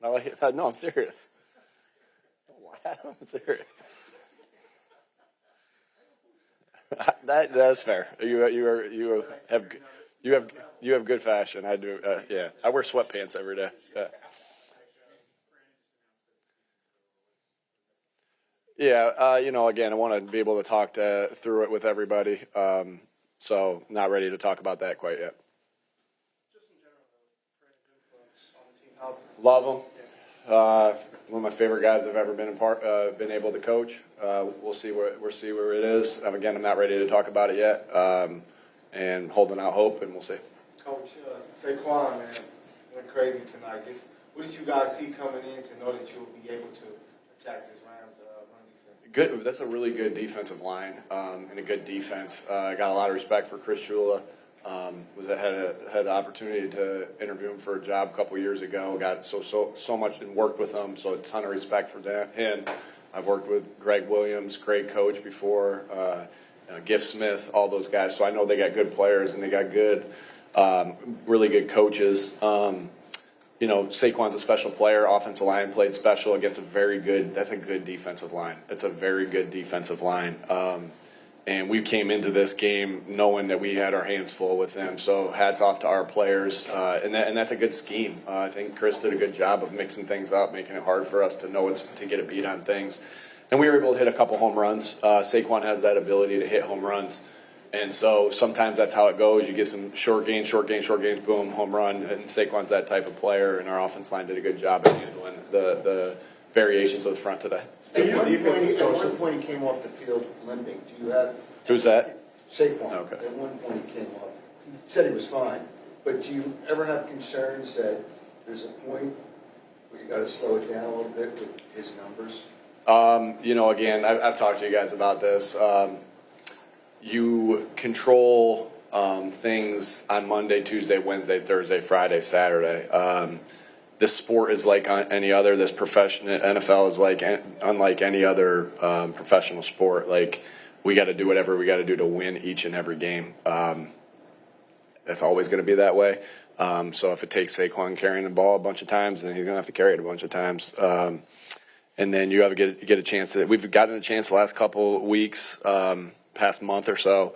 I like it. No, I'm serious. Don't laugh. I'm serious. That's fair. You have good fashion. I do. Yeah, I wear sweatpants every day. Yeah. Again, I want to be able to talk through it with everybody. So not ready to talk about that quite yet. Just in general, though, influence on the team. Love them. One of my favorite guys I've ever been able to coach. We'll see where it is. Again, I'm not ready to talk about it yet, and holding out hope, and we'll see. Coach, Saquon, man, went crazy tonight. Just what did you guys see coming in to know that you'll be able to attack this Rams run defense? Good. That's a really good defensive line and a good defense. I got a lot of respect for Chris Shula. Had the opportunity to interview him for a job a couple years ago. Got so much and worked with him, so a ton of respect for him. I've worked with Greg Williams, great coach before, Giff Smith, all those guys. So I know they got good players and they got really good coaches. Saquon's a special player. Offensive line played special against that's a good defensive line. It's a very good defensive line. And we came into this game knowing that we had our hands full with them. So hats off to our players. And that's a good scheme. I think Chris did a good job of mixing things up, making it hard for us to know to get a beat on things. And we were able to hit a couple home runs. Saquon has that ability to hit home runs. And so sometimes that's how it goes. You get some short gains, boom, home run. And Saquon's that type of player. And our offense line did a good job of handling the variations of the front today. At one point he came off the field limping. Do you have? Who's that? Saquon. Okay. At one point he came off. He said he was fine. But do you ever have concerns that there's a point where you got to slow it down a little bit with his numbers? Again, I've talked to you guys about this. You control things on Monday, Tuesday, Wednesday, Thursday, Friday, Saturday. This sport is like any other. This NFL is unlike any other professional sport. Like, we got to do whatever we got to do to win each and every game. That's always going to be that way. So if it takes Saquon carrying the ball a bunch of times, then he's going to have to carry it a bunch of times. And then you have to get a chance. We've gotten a chance the last couple weeks, past month or so,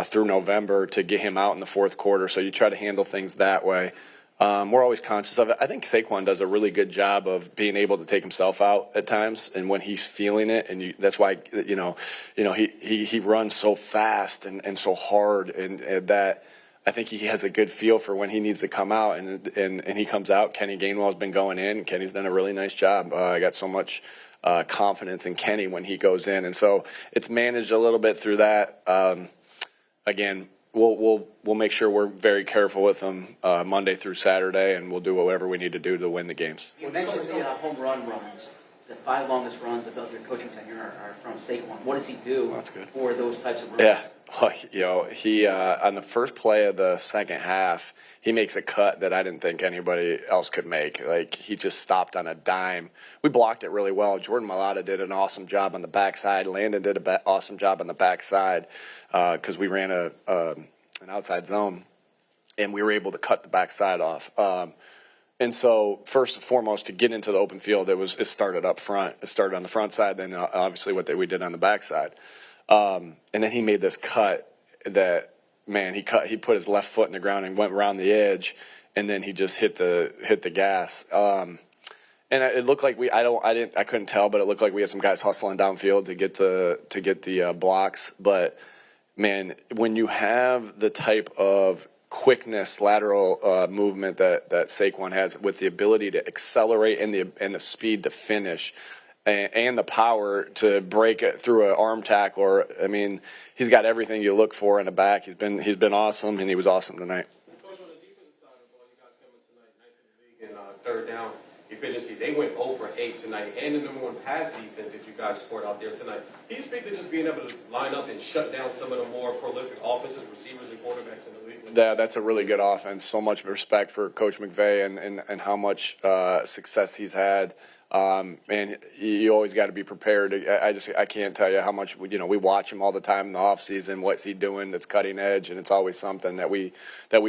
through November, to get him out in the fourth quarter. So you try to handle things that way. We're always conscious of it. I think Saquon does a really good job of being able to take himself out at times, and when he's feeling it, and that's why he runs so fast and so hard, and that I think he has a good feel for when he needs to come out, and he comes out. Kenny Gainwell's been going in. Kenny's done a really nice job. I got so much confidence in Kenny when he goes in, and so it's managed a little bit through that. Again, we'll make sure we're very careful with them Monday through Saturday, and we'll do whatever we need to do to win the games. You mentioned the home run runs. The 5 longest runs of your coaching tenure are from Saquon. What does he do for those types of runs? Yeah, well, he on the first play of the second half, he makes a cut that I didn't think anybody else could make. Like, he just stopped on a dime. We blocked it really well. Jordan Mailata did an awesome job on the backside. Landon did an awesome job on the backside because we ran an outside zone, and we were able to cut the backside off. And so, first and foremost, to get into the open field, it started up front. It started on the front side, then obviously what we did on the backside. And then he made this cut that, man, he put his left foot in the ground and went around the edge, and then he just hit the gas. And it looked like I couldn't tell, but it looked like we had some guys hustling downfield to get the blocks. But man, when you have the type of quickness, lateral movement that Saquon has, with the ability to accelerate and the speed to finish, and the power to break it through an arm tackle, he's got everything you look for in a back. He's been awesome, and he was awesome tonight. Coach, on the defensive side of the ball, you guys came in tonight, 9th in the league in third down efficiency. They went 0 for 8 tonight, and the number 1 pass defense that you guys sport out there tonight. Can you speak to just being able to line up and shut down some of the more prolific offenses, receivers, and quarterbacks in the league? Yeah, that's a really good offense. So much respect for Coach McVay and how much success he's had. And you always got to be prepared. I can't tell you how much we watch him all the time in the off season. What's he doing that's cutting edge, and it's always something that we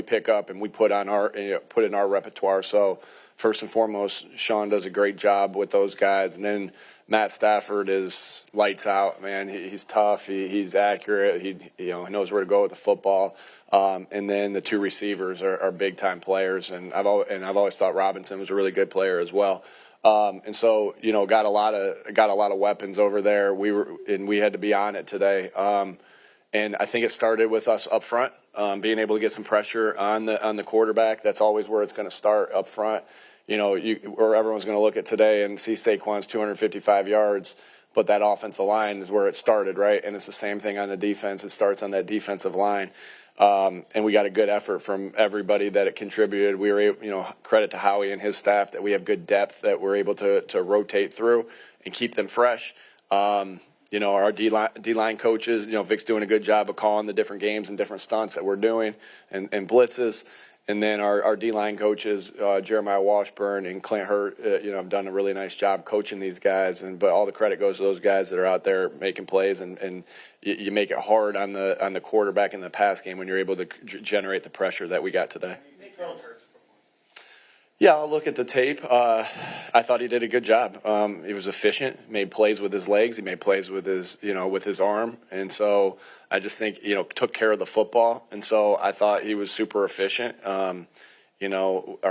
pick up and we put in our repertoire. So first and foremost, Sean does a great job with those guys. And then Matt Stafford is lights out, man. He's tough. He's accurate. He knows where to go with the football. And then the two receivers are big time players. And I've always thought Robinson was a really good player as well. And so, got a lot of weapons over there. We had to be on it today. And I think it started with us up front, being able to get some pressure on the quarterback. That's always where it's going to start, up front. Where everyone's going to look at today and see Saquon's 255 yards, but that offensive line is where it started, right? And it's the same thing on the defense. It starts on that defensive line. And we got a good effort from everybody that it contributed. We were able, credit to Howie and his staff that we have good depth that we're able to rotate through and keep them fresh. Our D-line coaches, Vic's doing a good job of calling the different games and different stunts that we're doing and blitzes. And then our D-line coaches, Jeremiah Washburn and Clint Hurt, have done a really nice job coaching these guys. But all the credit goes to those guys that are out there making plays, and you make it hard on the quarterback in the pass game when you're able to generate the pressure that we got today. Yeah, I'll look at the tape. I thought he did a good job. He was efficient, made plays with his legs. He made plays with his arm. And so I just think, took care of the football. And so I thought he was super efficient. Our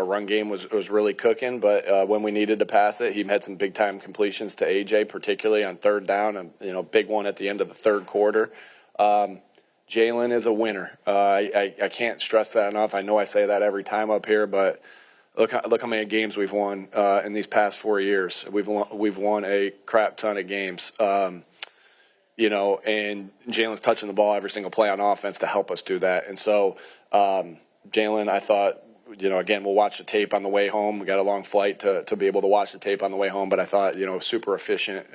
run game was really cooking, but when we needed to pass it, he had some big time completions to AJ, particularly on third down, and big one at the end of the third quarter. Jalen is a winner. I can't stress that enough. I know I say that every time up here, but look how many games we've won in these past 4 years. We've won a crap ton of games. And Jalen's touching the ball every single play on offense to help us do that. And so Jalen, I thought, again, we'll watch the tape on the way home. We got a long flight to be able to watch the tape on the way home, but I thought, super efficient,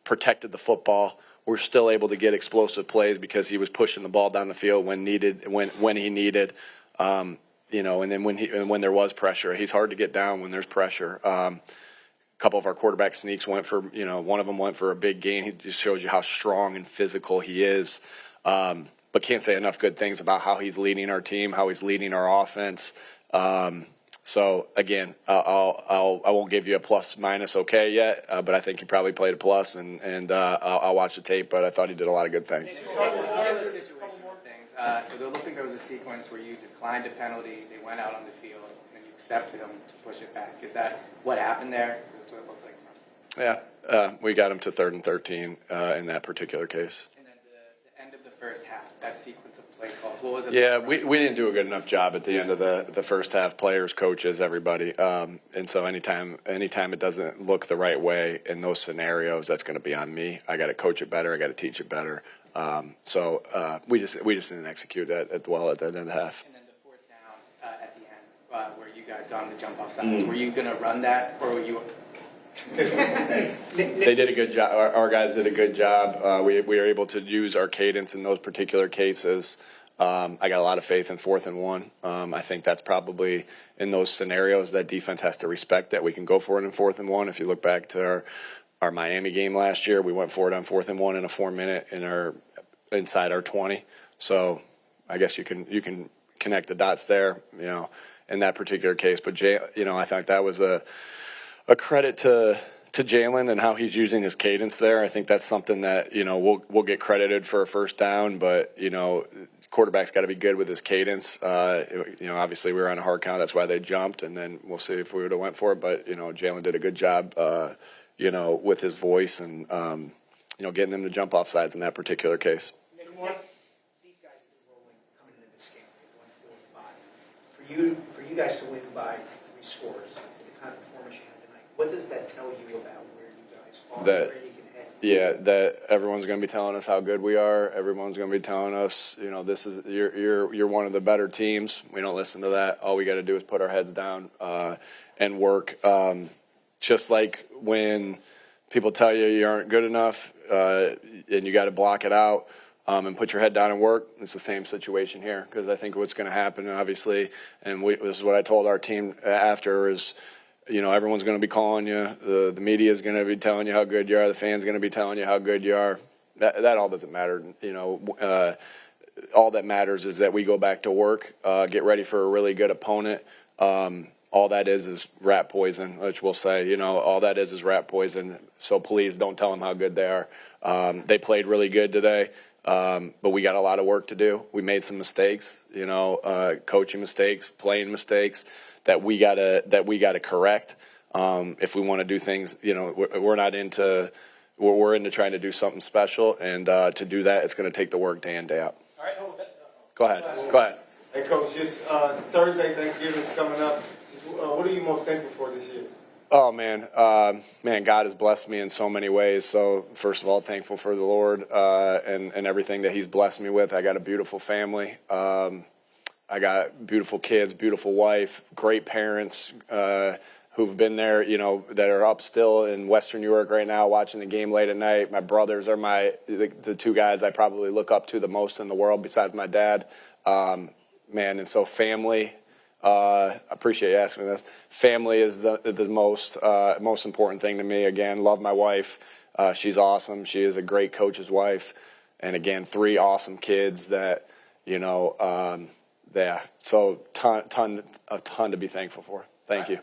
protected the football. We're still able to get explosive plays because he was pushing the ball down the field when he needed. And then when there was pressure, he's hard to get down when there's pressure. A couple of our quarterback sneaks went for, one of them went for a big gain. He just shows you how strong and physical he is. But can't say enough good things about how he's leading our team, how he's leading our offense. So again, I won't give you a plus minus okay yet, but I think he probably played a plus, and I'll watch the tape. But I thought he did a lot of good things. So there looked like there was a sequence where you declined a penalty, they went out on the field, and you accepted them to push it back. Is that what happened there? That's what it looked like from. Yeah, we got him to 3rd and 13 in that particular case. And then the end of the first half, that sequence of play calls, what was it? Yeah, we didn't do a good enough job at the end of the first half, players, coaches, everybody. And so anytime it doesn't look the right way in those scenarios, that's going to be on me. I got to coach it better. I got to teach it better. So we just didn't execute that well at the end of the half. And then the 4th down at the end, where you guys got on the jump off sides, were you going to run that, or were you? They did a good job. Our guys did a good job. We were able to use our cadence in those particular cases. I got a lot of faith in 4th and 1. I think that's probably in those scenarios that defense has to respect that we can go for it in 4th and 1. If you look back to our Miami game last year, we went for it on 4th and 1 in a 4-minute inside our 20. So I guess you can connect the dots there, in that particular case. But I think that was a credit to Jalen and how he's using his cadence there. I think that's something that we'll get credited for a first down, but quarterback's got to be good with his cadence. Obviously we were on a hard count, that's why they jumped, and then we'll see if we would have went for it. But Jalen did a good job, with his voice and getting them to jump off sides in that particular case. These guys have been rolling coming into this game. They won 4-5. For you guys to win by 3 scores, the kind of performance you had tonight, what does that tell you about where you guys are, where you can head? Yeah, that everyone's going to be telling us how good we are. Everyone's going to be telling us, this is you're one of the better teams. We don't listen to that. All we got to do is put our heads down and work. Just like when people tell you aren't good enough and you got to block it out and put your head down and work, it's the same situation here, because I think what's going to happen, obviously, and this is what I told our team after, is everyone's going to be calling you. The media is going to be telling you how good you are. The fans going to be telling you how good you are. That all doesn't matter. All that matters is that we go back to work, get ready for a really good opponent. all that is rat poison, which we'll say, all that is rat poison. So please don't tell them how good they are. They played really good today, but we got a lot of work to do. We made some mistakes, coaching mistakes, playing mistakes that we gotta correct. If we want to do things, we're not into. We're into trying to do something special, and to do that, it's going to take the work day in, day out. All right. Go ahead. Hey, Coach, just Thursday, Thanksgiving's coming up. Just, what are you most thankful for this year? Oh, man. God has blessed me in so many ways. So, first of all, thankful for the Lord and everything that he's blessed me with. I got a beautiful family. I got beautiful kids, beautiful wife, great parents who've been there, that are up still in Western New York right now watching the game late at night. My brothers are the two guys I probably look up to the most in the world besides my dad. And so family, I appreciate you asking me this. Family is the most important thing to me. Again, love my wife. She's awesome. She is a great coach's wife. And again, 3 awesome kids that, so a ton to be thankful for. Thank you.